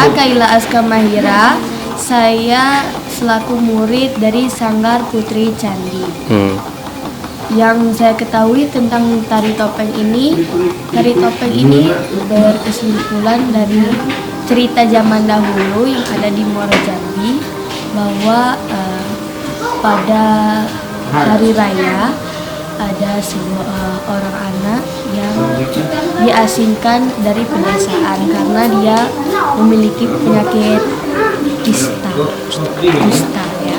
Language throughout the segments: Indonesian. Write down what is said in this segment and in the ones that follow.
Saya Kaila Aska Mahira. Saya selaku murid dari Sanggar Putri Candi. Yang saya ketahui tentang tari topeng ini berkesimpulan dari cerita zaman dahulu yang ada di Muaro Jambi, bahwa pada hari raya ada sebuah orang anak yang diasingkan dari pedesaan karena dia memiliki penyakit kusta ya.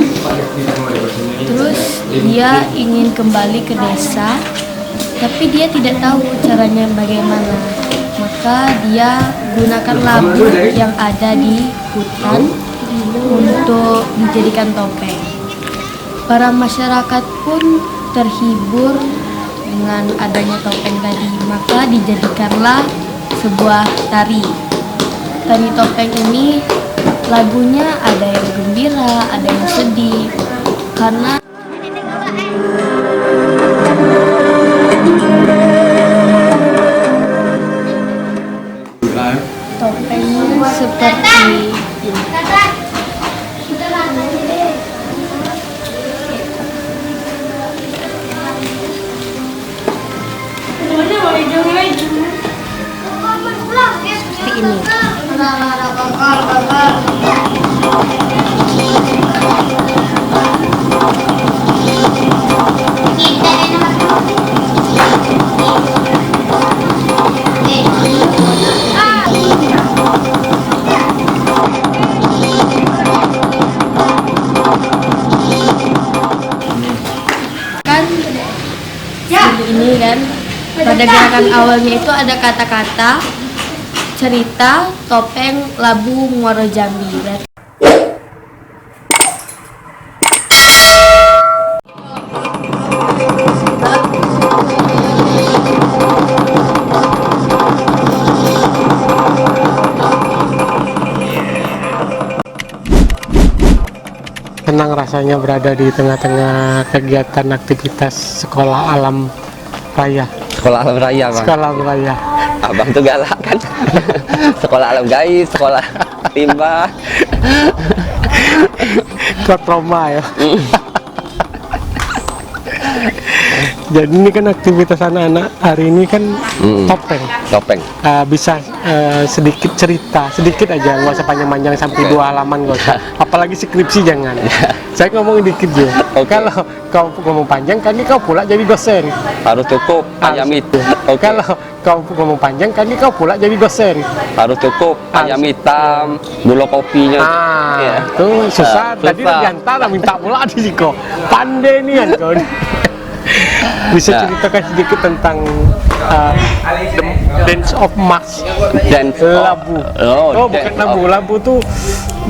Terus dia ingin kembali ke desa, tapi dia tidak tahu caranya bagaimana. Maka dia gunakan labu yang ada di hutan untuk dijadikan topeng. Para masyarakat pun terhibur dengan adanya topeng tadi, maka dijadikanlah sebuah tari. Tari topeng ini lagunya ada yang gembira, ada yang sedih, karena topengnya seperti ini. Ini kan pada gerakan awalnya itu ada kata-kata cerita topeng labu Muaro Jambi. Senang rasanya berada di tengah-tengah kegiatan aktivitas sekolah alam raya. Sekolah alam raya, Bang. Sekolah alam raya. Abang tuh galak kan? Sekolah alam gaib, sekolah timba. Kok trauma ya? Jadi ini kan aktivitas anak-anak hari ini kan topeng. Bisa sedikit cerita, sedikit aja, nggak usah panjang-panjang sampai 2 halaman, nggak usah. Apalagi skripsi jangan. Saya ngomong dikit aja. Kalau kau ngomong panjang, kau pula jadi dosen. Harus cukup ayam hitam. Kalau kau ngomong panjang, kau pula jadi dosen. Harus cukup ayam hitam, bulu kopinya. Itu susah. Tadi diantara minta pula di siko. Pandai nih kan kau. Bisa ceritakan sedikit tentang the Dance of Mars. Labu. Bukan labu. Labu tuh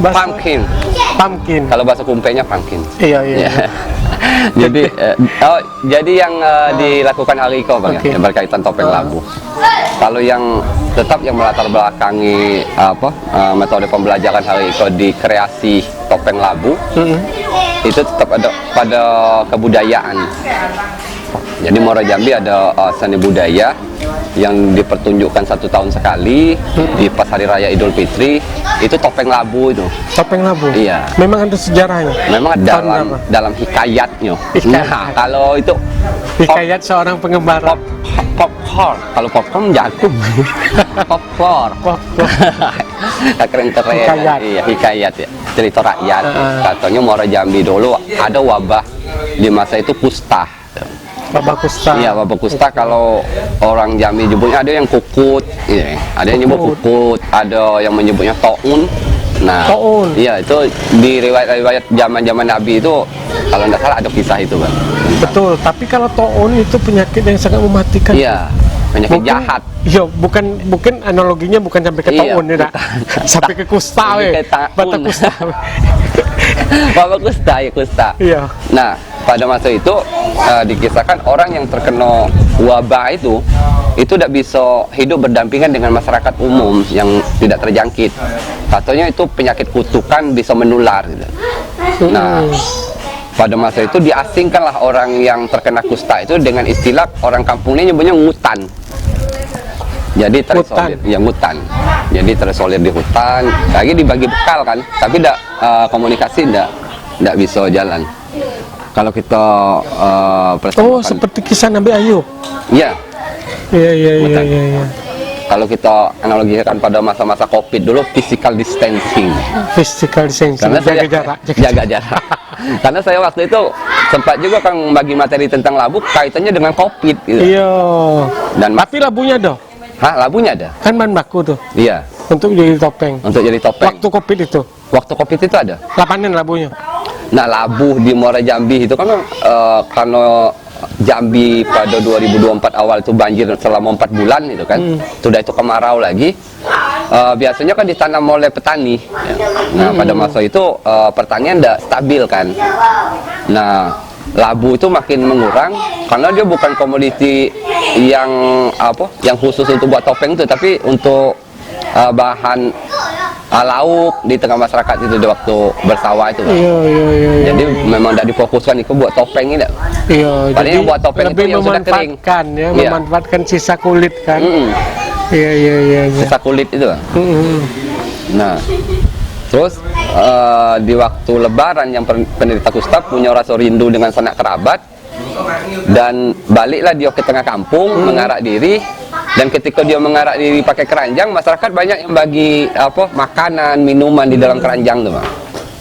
bahasa pumpkin. Kalau bahasa kumpenya pumpkin. Iya. Jadi yang dilakukan hari Iko, Bang, ya, berkaitan topeng labu. Kalau yang tetap yang melatar belakangi metode pembelajaran hari Iko di kreasi topeng labu, itu tetap ada pada kebudayaan. Jadi Muaro Jambi ada seni budaya yang dipertunjukkan 1 tahun sekali di pas hari raya Idul Fitri, itu topeng labu itu. Topeng labu? Iya. Memang ada sejarahnya? Memang dalam hikayatnya. Nah, kalau itu hikayat seorang pengembara popcorn. Kalau popcorn jagung. Popcorn. Keren-keren. Iya, hikayat ya. Cerita rakyat. Katanya Muaro Jambi dulu ada wabah di masa itu kusta. Wabah kusta. Iya, wabah kusta. Kalau orang Jambi nyebutnya ada yang kukut, iya. Ada yang nyebut kukut, ada yang menyebutnya toun. Nah, iya, itu di riwayat-riwayat zaman-zaman Nabi itu kalau tidak salah ada kisah itu, Bang. Betul, tapi kalau toun itu penyakit yang sangat mematikan. Iya, penyakit jahat. Iya, bukan analoginya bukan sampai ke toun ya, sampai ke kusta bata kusta. Wabah kusta, ya kusta. Iya. Nah, pada masa itu dikisahkan orang yang terkena wabah itu tidak bisa hidup berdampingan dengan masyarakat umum yang tidak terjangkit. Katanya itu penyakit kutukan bisa menular gitu. Nah, pada masa itu diasingkanlah orang yang terkena kusta itu dengan istilah orang kampungnya nyebutnya ngutan. Jadi terisolir, ya ngutan. Jadi terisolir di hutan, lagi dibagi bekal kan, tapi komunikasi tidak bisa jalan. Kalau kita Oh, seperti kisah Nabi Ayub. Iya. Iya. Kalau kita analogikan pada masa-masa COVID dulu, physical distancing. Physical distancing, Karena jaga jarak. Jaga jarak. Karena saya waktu itu sempat juga kan bagi materi tentang labu kaitannya dengan COVID gitu. Iya. Dan Tapi labunya ada. labunya ada. Kan bahan baku tuh. Iya. Untuk jadi topeng. Untuk jadi topeng. Waktu Covid itu. Waktu COVID itu ada. Lapanin labunya. Nah, labu di Muara Jambi itu kan karena Jambi pada 2024 awal itu banjir selama 4 bulan itu kan. Sudah itu kemarau lagi. Biasanya kan ditanam oleh petani. Nah, pada masa itu pertanian tidak stabil kan. Nah, labu itu makin mengurang karena dia bukan komoditi yang khusus untuk buat topeng itu, tapi untuk bahan lauk di tengah masyarakat itu di waktu bersawah itu kan. Iya. Jadi memang tidak difokuskan itu buat topeng ini. Iya. Padahal yang buat topeng itu yang sudah kering. Ya, Iya. memanfaatkan sisa kulit kan. Iya. Sisa kulit itu. Nah, terus di waktu Lebaran yang penderita kusta punya rasa rindu dengan sanak kerabat dan baliklah dia ke tengah kampung mengarak diri. Dan ketika dia mengarak diri pakai keranjang, masyarakat banyak yang bagi makanan, minuman di dalam keranjang tuh, Bang.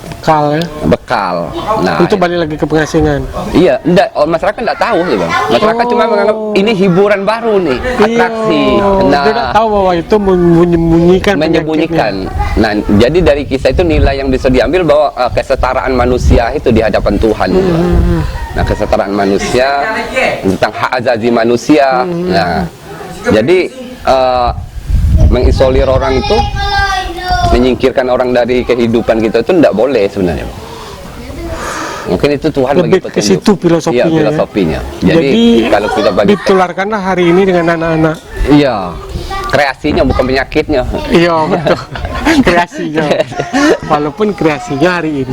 Bekal ya. Bekal. Nah, Itu balik lagi ke pengasingan. iya, masyarakat enggak tahu sih, Bang. Masyarakat cuma menganggap ini hiburan baru nih, atraksi. Dia tidak tahu bahwa itu menyembunyikan. Nah, jadi dari kisah itu nilai yang bisa diambil bahwa kesetaraan manusia itu di hadapan Tuhan. Nah, kesetaraan manusia tentang hak azazi manusia. Nah, jadi mengisolir orang itu, menyingkirkan orang dari kehidupan kita itu tidak boleh sebenarnya. Mungkin itu Tuhan Lebih bagi ke situ filosofinya. Iya, filosofinya. Ya? Jadi kalau kita bagi ditularkanlah hari ini dengan anak-anak. iya, kreasinya bukan penyakitnya. Iya, betul. Kreasinya. Walaupun kreasinya hari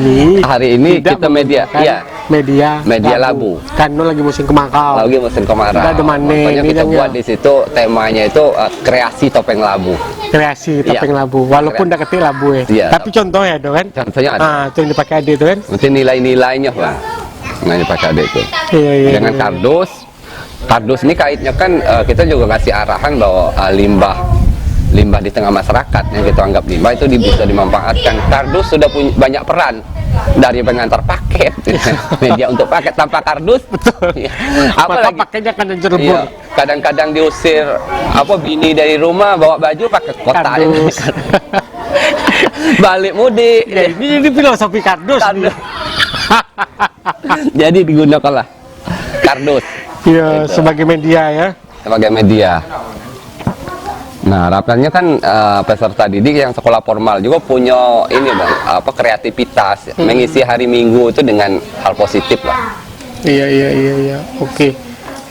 ini kita media, iya. Media labu. Karena lagi musim kemarau. Lagi musim kemarau. Kita ada manen, Makanya kita ini buat di situ temanya itu kreasi topeng labu. Kreasi topeng Iya. labu. Walaupun udah ketik labu ya. Iya. Tapi contohnya itu kan. Contohnya ada. Itu yang dipakai adik itu kan. Mungkin nilai-nilainya lah. Nah, dipakai ada itu. Iya. Dengan kardus. Kardus ini kaitnya kan kita juga ngasih arahan bahwa limbah di tengah masyarakat yang kita anggap limbah itu bisa dimanfaatkan. Kardus sudah punya banyak peran, dari pengantar paket, media untuk paket tanpa kardus. Betul. Apalagi pakainya kan jerebur. Iya, kadang-kadang diusir bini dari rumah bawa baju pakai kotak ini. Kardus. Balik mudik. Ya, ini filosofi kardus. Kardus. Jadi digunakanlah kardus. Iya, Gitu. sebagai media ya. Sebagai media. Nah, harapannya kan peserta didik yang sekolah formal juga punya ini, Bang, kreativitas, mengisi hari Minggu itu dengan hal positif lah. Iya. Oke.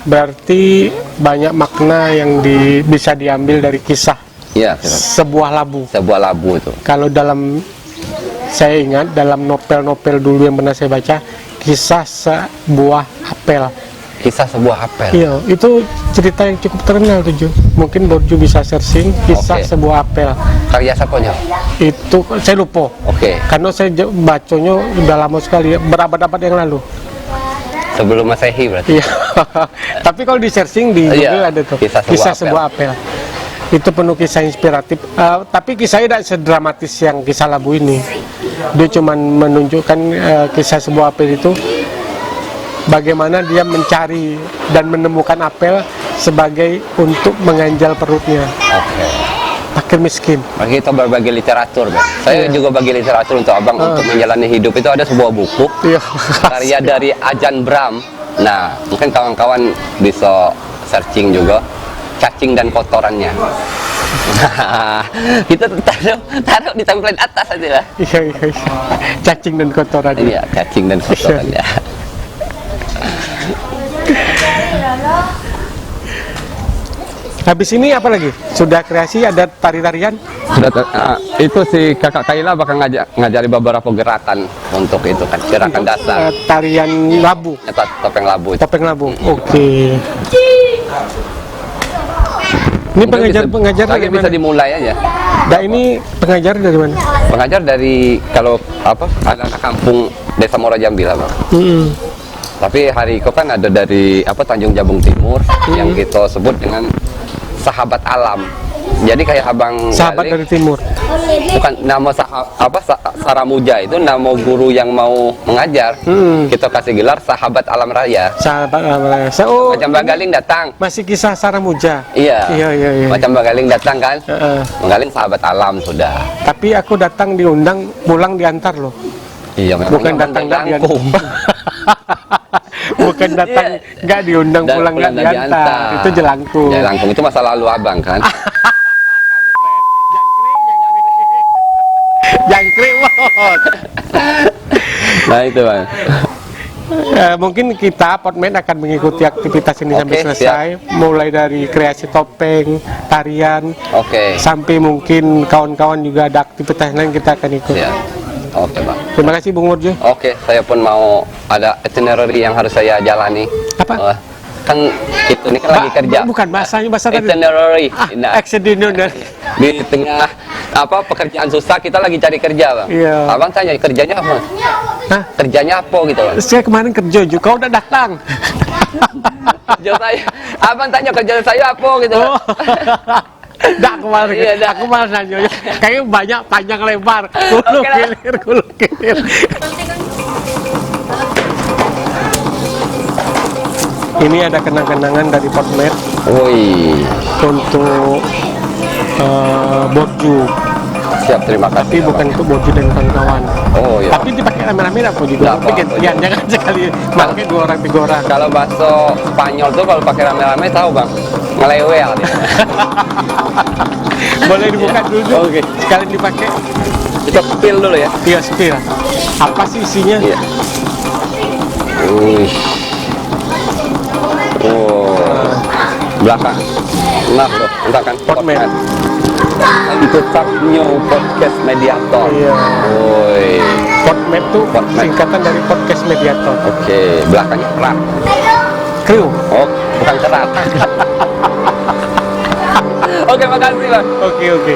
Berarti banyak makna yang bisa diambil dari kisah Iya, sebuah labu. sebuah labu itu. Kalau saya ingat dalam novel-novel dulu yang pernah saya baca, kisah sebuah apel. Kisah sebuah apel. Iya, itu cerita yang cukup terkenal tuh, Jo. Mungkin Borju bisa searching kisah Oke. sebuah apel. Karya siapanya? Itu saya lupa. Oke. Karena saya bacanya udah lama sekali, berabad-abad yang lalu. Sebelum Masehi berarti. Iya. Tapi kalau di searching di Iya, Google ada tuh kisah sebuah apel. Itu penuh kisah inspiratif. Tapi kisahnya tidak sedramatis yang kisah labu ini. Dia cuma menunjukkan kisah sebuah apel itu bagaimana dia mencari dan menemukan apel sebagai untuk mengganjal perutnya. Oke. Fakir miskin. Bagi kita berbagi literatur, Bang. Saya juga bagi literatur untuk Abang untuk menjalani hidup itu ada sebuah buku Iya. karya dari Ajahn Brahm. Nah, mungkin kawan-kawan bisa searching juga cacing dan kotorannya. Kita taruh di template atas aja lah. Iya. Cacing dan kotoran. Iya, cacing dan kotorannya. Habis ini apa lagi? Sudah kreasi, ada tari-tarian? Itu si kakak Kaila bakal ngajari beberapa gerakan untuk itu kan, gerakan dasar. Tarian labu. Topeng labu. Topeng labu. Oke. Ini Mungkin pengajar dari lagi bisa mana? dimulai aja. Nah, ini pengajar dari mana? Pengajar dari kalau apa anak kampung Desa Muara Jambi lah bang. Tapi Hariko kan ada dari apa Tanjung Jabung Timur yang kita sebut dengan sahabat alam. Jadi kayak abang Sahabat Galih, dari timur. bukan nama Saramuja itu nama guru yang mau mengajar. Kita kasih gelar sahabat alam raya. Sahabat oh, Macam Mbak Galing datang. masih kisah Saramuja. Iya. Iya. Macam Mbak Galing datang kan. Heeh. Mbak Galing sahabat alam sudah. Tapi aku datang diundang, pulang diantar loh. Iya, memang Bukan memang datang nggak dirangkum. Bukan datang nggak diundang, Dan pulang nggak nggak diantar. Itu jelangkung. Jelangkung itu masa lalu abang kan. Jangkrik banget. Nah itu bang. Mungkin kita Podmed akan mengikuti aktivitas ini sampai Oke, selesai, mulai dari kreasi topeng, tarian, Oke. sampai mungkin kawan-kawan juga ada aktivitas lain kita akan ikut. Siap. Oke bang. Terima kasih Bung Murjo. Oke, saya pun mau ada itinerary yang harus saya jalani. Apa? Kan itu ini kan lagi kerja. Bukan bahasanya bahasa tadi. Itinerary. Nah, Itinerary. di tengah apa pekerjaan susah kita lagi cari kerja bang. Iya. Abang tanya kerjanya apa? Hah? Kerjanya apa gitu bang? Saya kemarin kerja juga, kau udah datang. Kerja saya. Abang tanya kerjaan saya apa gitu. Bang. Oh. Dah kemarin, Iya, dah. aku malah nanya, kayaknya banyak panjang lebar, kulu Oke, dah. kilir. Ini ada kenang-kenangan dari Podmed Woi. untuk Borju, Siap, terima kasih. tapi ya, bukan Bang. untuk Borju dan kawan-kawan. Oh iya. Tapi dipakai rame-rame apa juga? Nggak Tapi apa-apa, gantian, jangan sekali pakai 2 orang 3 orang. Kalau bakso Spanyol tuh kalau pakai rame-rame tahu bang, ngelewe ya. Boleh dibuka dulu. Oke. Sekali dipakai. Kita spill dulu ya. Iya, spill. Apa sih isinya? Iya. Wih. Oh. Belakang. Nah, tuh, entah kan. Podmed. Itu new podcast mediator. Iya. Woi. Podmed tuh Podmed. singkatan dari podcast mediator. Oke, belakangnya kerak. Crew. Oh, bukan kerak. Oke, makasih bang. Oke.